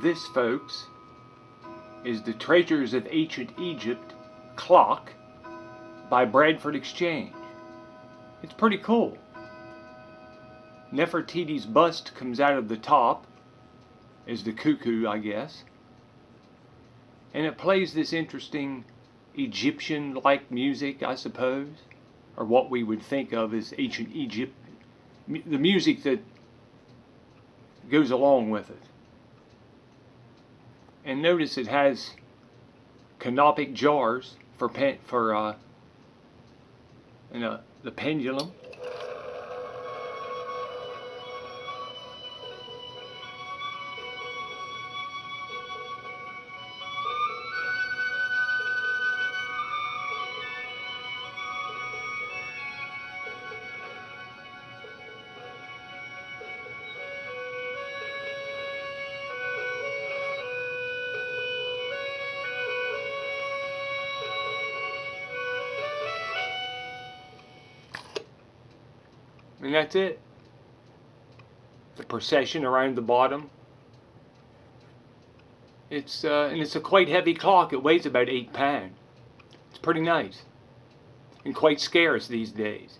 This, folks, is the Treasures of Ancient Egypt clock by Bradford Exchange. It's pretty cool. Nefertiti's bust comes out of the top, as the cuckoo, I guess. And it plays this interesting Egyptian-like music, I suppose, or what we would think of as ancient Egypt, the music that goes along with it. And notice it has canopic jars for the pendulum. And that's it. The procession around the bottom. It's a quite heavy clock. It weighs about 8 pounds. It's pretty nice and quite scarce these days.